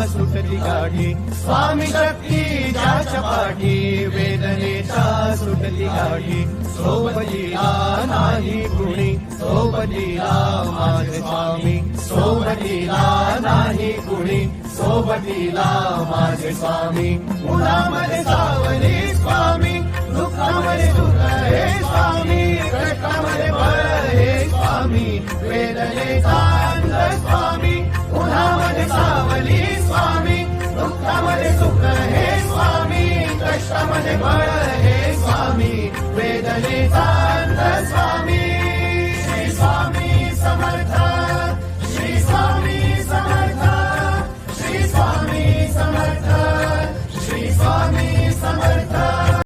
सुटली गाठी स्वामी शक्ती ज्याच्या पाठी वेदनेच्या सुटली गाठी सोबतीला नाही कुणी सोबतीला माझे स्वामी सोबतीला नाही कुणी सोबतीला माझे स्वामी उन्हामध्ये सावली स्वामी दुःखामध्ये सुख हे स्वामी कष्टामध्ये बळ हे स्वामी वेदनेचा अंत स्वामी उन्हामध्ये सावली स्वामी दुःखामध्ये सुख हे स्वामी कष्टामध्ये बळ हे स्वामी वेदनेचा अंत स्वामी श्री स्वामी समर्थ श्री स्वामी समर्थ श्री स्वामी समर्थ श्री स्वामी समर्थ